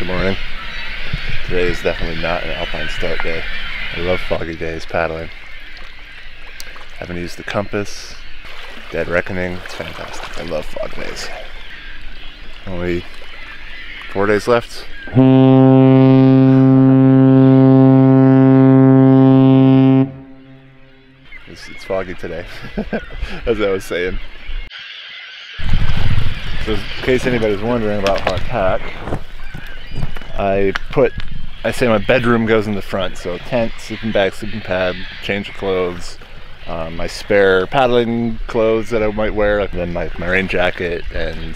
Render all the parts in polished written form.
Good morning. Today is definitely not an alpine start day. I love foggy days paddling. Haven't used the compass. Dead reckoning. It's fantastic. I love fog days. Only 4 days left. It's foggy today, as I was saying. So in case anybody's wondering about how I pack, I say my bedroom goes in the front, so tent, sleeping bag, sleeping pad, change of clothes, my spare paddling clothes that I might wear, and then my rain jacket and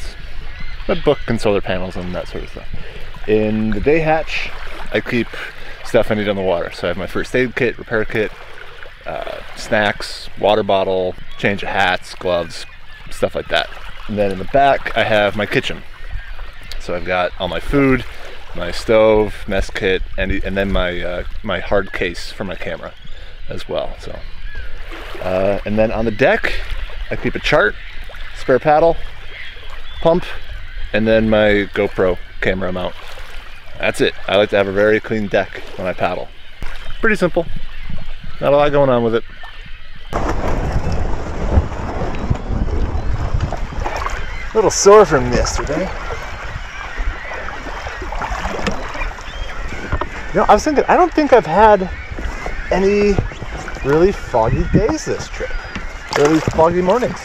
my book and solar panels and that sort of stuff. In the day hatch, I keep stuff I need on the water. So I have my first aid kit, repair kit, snacks, water bottle, change of hats, gloves, stuff like that. And then in the back, I have my kitchen. So I've got all my food, my stove, mess kit, and then my hard case for my camera as well. So, and then on the deck, I keep a chart, spare paddle, pump, and then my GoPro camera mount. That's it. I like to have a very clean deck when I paddle. Pretty simple. Not a lot going on with it. A little sore from yesterday. You know, I was thinking, I don't think I've had any really foggy days this trip. Really foggy mornings.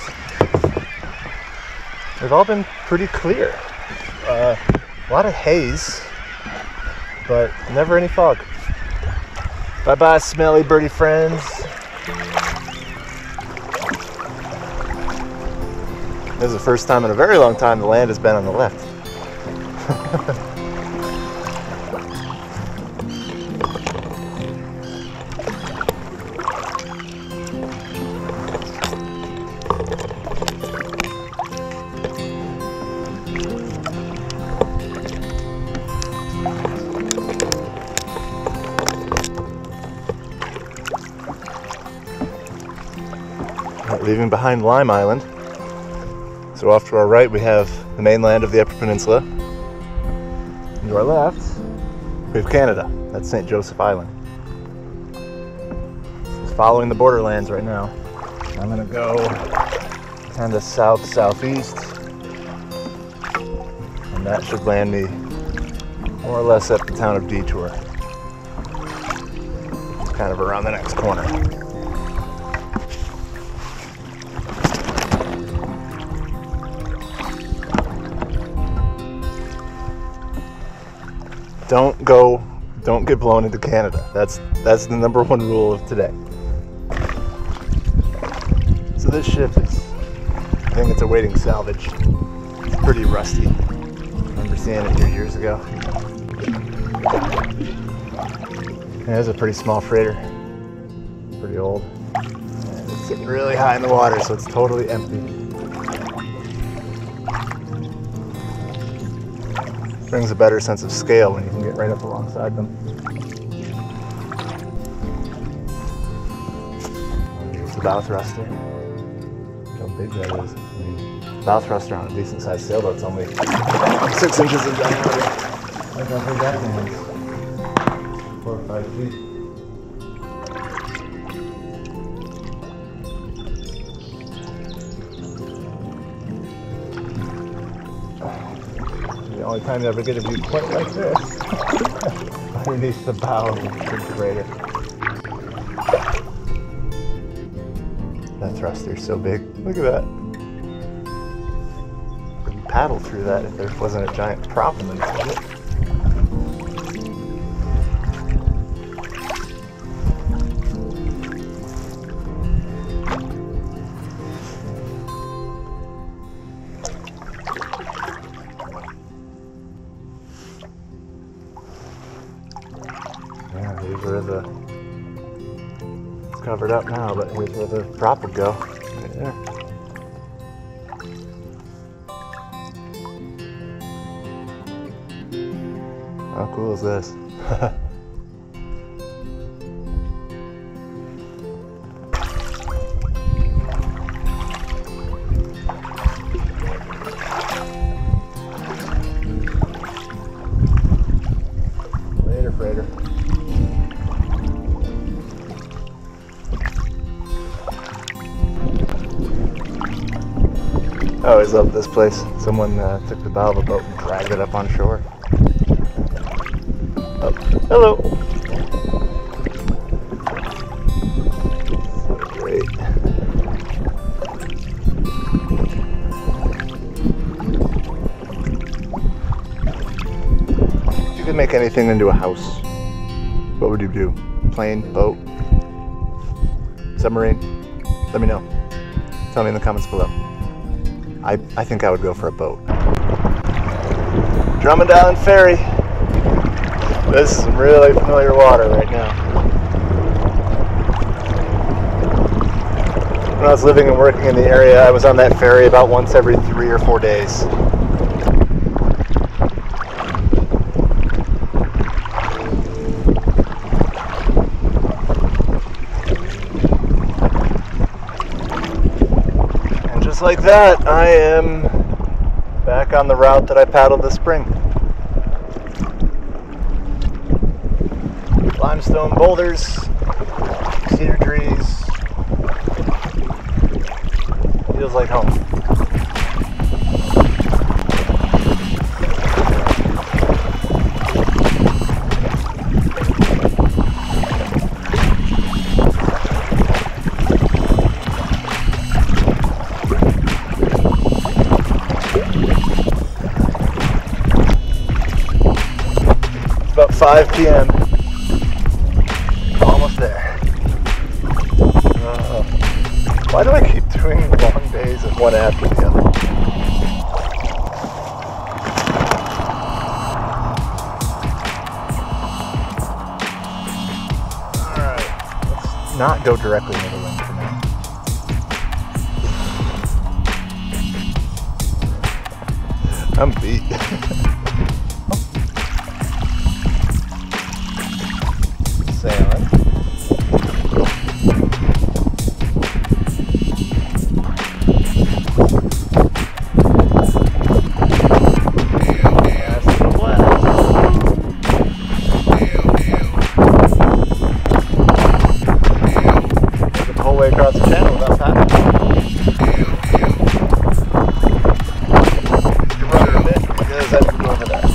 They've all been pretty clear. A lot of haze, but never any fog. Bye-bye, smelly birdie friends. This is the first time in a very long time the land has been on the left. Leaving behind Lime Island. So off to our right we have the mainland of the Upper Peninsula. And to our left we have Canada. That's St. Joseph Island. Just following the borderlands right now. I'm gonna go kind of south-southeast, and that should land me more or less at the town of Detour. It's kind of around the next corner. Don't get blown into Canada. That's the #1 rule of today. So this ship is, I think it's awaiting salvage. It's pretty rusty. I remember seeing it here years ago. Yeah, it's a pretty small freighter. Pretty old. And it's sitting really high in the water, so it's totally empty. Brings a better sense of scale when you can get right up alongside them. Here's the bow thruster. Look how big that is. I mean, bow thruster on a decent sized sailboat's only 6 inches in diameter. Look how big that thing is. 4 or 5 feet. The only time you ever get a view quite like this, underneath the bow of the big freighter. That thruster's so big. Look at that. You could paddle through that if there wasn't a giant prop in the middle of it. Here's where it's covered up now, but here's where the prop would go, right there. How cool is this? I always love this place. Someone took the bow of a boat and dragged it up on shore. Oh, hello. So great. If you could make anything into a house, what would you do? Plane, boat, submarine? Let me know. Tell me in the comments below. I think I would go for a boat. Drummond Island Ferry. This is some really familiar water right now. When I was living and working in the area, I was on that ferry about once every 3 or 4 days. Just like that, I am back on the route that I paddled this spring. Limestone boulders, cedar trees. Feels like home. About 5 p.m. Almost there. Why do I keep doing long days and one after the other? Alright, let's not go directly into the wind for now. I'm beat. Sailing. The whole way across the channel without paddling. You're running a bit because I can go over there.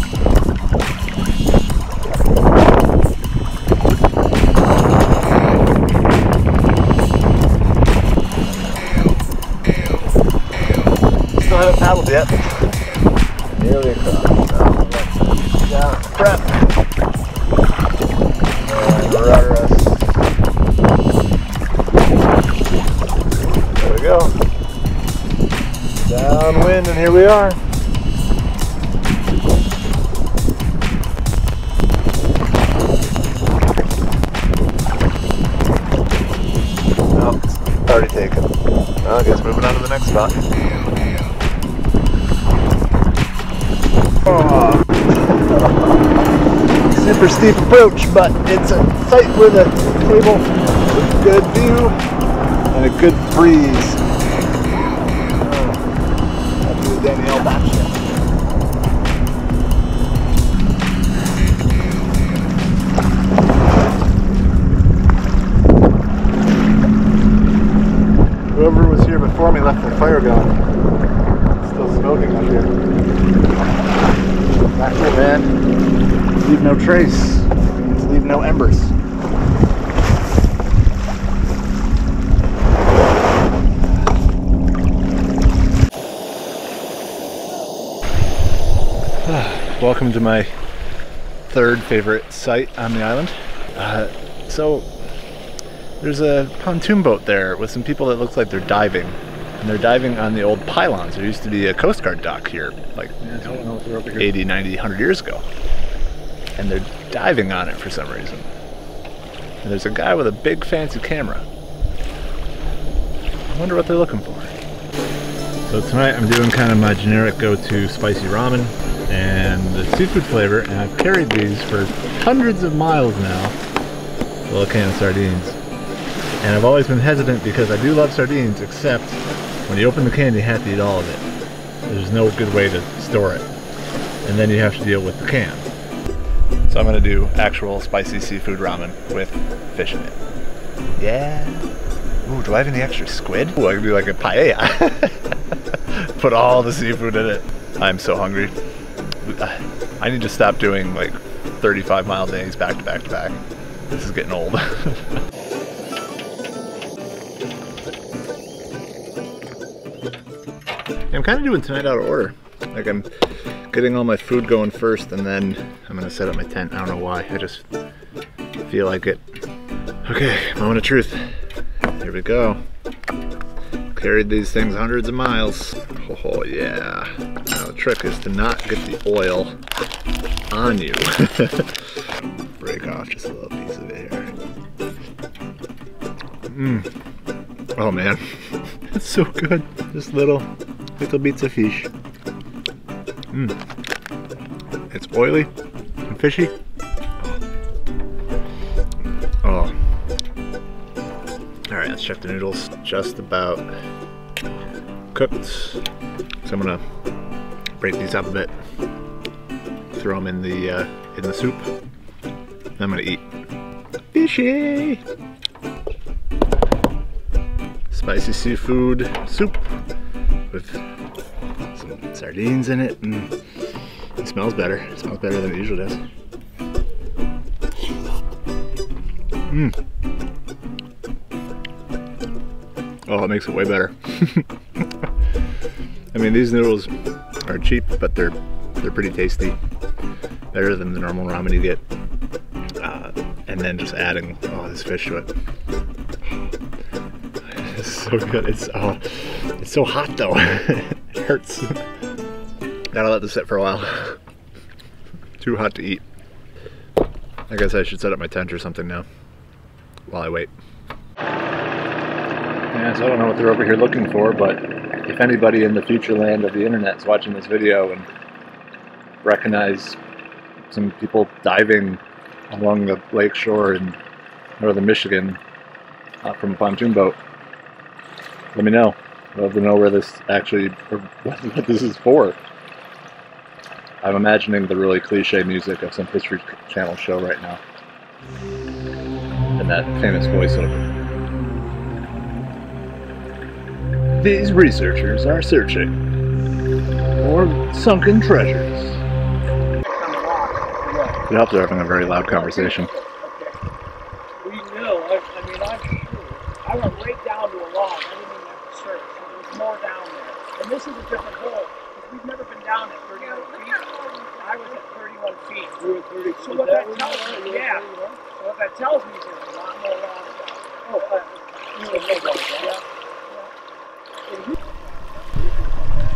Still haven't paddled yet. Nearly across. Down, prep. And rudder us. There we go. Downwind, and here we are. Oh, it's already taken. Well, I guess moving on to the next spot. Oh. Super steep approach, but it's a site with a table with good view and a good breeze. That'll be the Danielle batch. Whoever was here before me left their fire going. It's still smoking up here. Not cool, man. Leave no trace. Leave no embers. Welcome to my third favorite site on the island. So there's a pontoon boat there with some people that look like they're diving. And they're diving on the old pylons. There used to be a Coast Guard dock here, like 80, 90, 100 years ago. And they're diving on it for some reason. And there's a guy with a big fancy camera. I wonder what they're looking for. So tonight I'm doing kind of my generic go-to spicy ramen and the seafood flavor, and I've carried these for hundreds of miles now. A little can of sardines. And I've always been hesitant because I do love sardines, except when you open the can you have to eat all of it. There's no good way to store it. And then you have to deal with the can. So I'm gonna do actual spicy seafood ramen with fish in it. Yeah. Ooh, do I have any extra squid? Ooh, I can do like a paella. put all the seafood in it. I'm so hungry. I need to stop doing like 35 mile days back to back to back. This is getting old. I'm kind of doing tonight out of order. Like I'm getting all my food going first and then I'm gonna set up my tent. I don't know why, I just feel like it. Okay, moment of truth. Here we go. Carried these things hundreds of miles. Oh yeah. Now the trick is to not get the oil on you. Break off just a little piece of it here. Oh man, it's so good. Just little bits of fish. It's oily and fishy. Oh. Alright, let's check the noodles. Just about cooked. So I'm gonna break these up a bit. Throw them in the soup. Then I'm gonna eat. Fishy! Spicy seafood soup with some sardines in it. It smells better. It smells better than it usually does. Oh, it makes it way better. I mean, these noodles are cheap, but they're pretty tasty. Better than the normal ramen you get. And then just adding this fish to it. It's so good. It's so hot though. It hurts. Gotta let this sit for a while. Too hot to eat. I guess I should set up my tent or something now while I wait. Yeah, so I don't know what they're over here looking for, but if anybody in the future land of the internet is watching this video and recognize some people diving along the lake shore in northern Michigan from a pontoon boat, let me know. I'd love to know where this actually, or what this is for. I'm imagining the really cliche music of some History Channel show right now. And that famous voiceover. These researchers are searching for sunken treasures. It helps they're having a very loud conversation. We knew, I went right down to a log. I didn't even have to search. There was more down there. And this is a different hole, because we've never been down at 31 feet. I was at 31 feet. We were 30. So what that tells me, so what that tells me is there's a lot more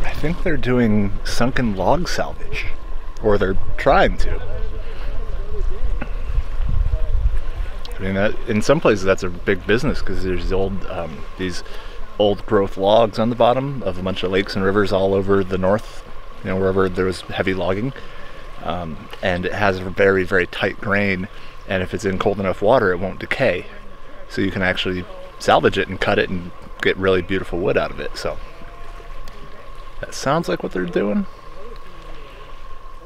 I think they're doing sunken log salvage, or they're trying to. I mean, in some places that's a big business because there's these old growth logs on the bottom of a bunch of lakes and rivers all over the north, you know, wherever there was heavy logging, and it has a very, very tight grain, and if it's in cold enough water it won't decay, so you can actually salvage it and cut it and get really beautiful wood out of it. So that sounds like what they're doing,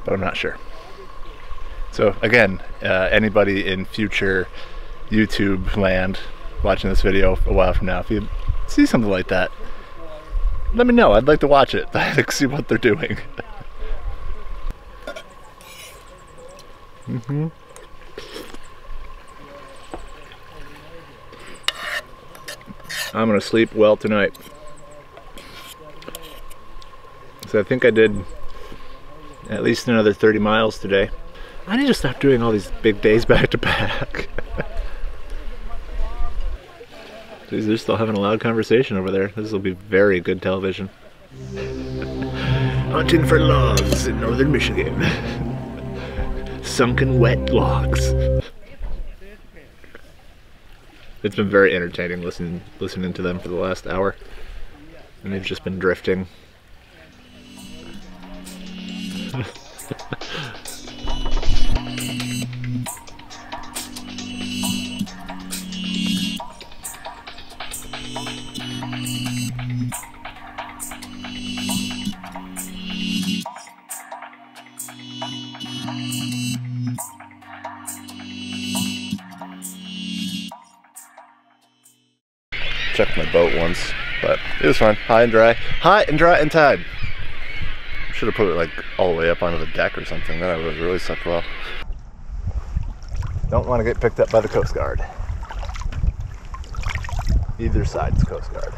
but I'm not sure. So again, anybody in future YouTube land watching this video a while from now, if you see something like that, let me know. I'd like to watch it. I'd like to see what they're doing. I'm gonna sleep well tonight. So I think I did at least another 30 miles today. I need to stop doing all these big days back to back. Jeez, they're still having a loud conversation over there. This will be very good television. Hunting for logs in northern Michigan. Sunken wet logs. It's been very entertaining listening to them for the last hour. And they've just been drifting. Checked my boat once. But it was fun. High and dry. High and dry and tide. Should have put it like all the way up onto the deck or something. Then I would have really slept well. Don't want to get picked up by the Coast Guard. Either side's Coast Guard.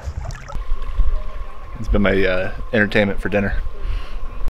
It's been my entertainment for dinner.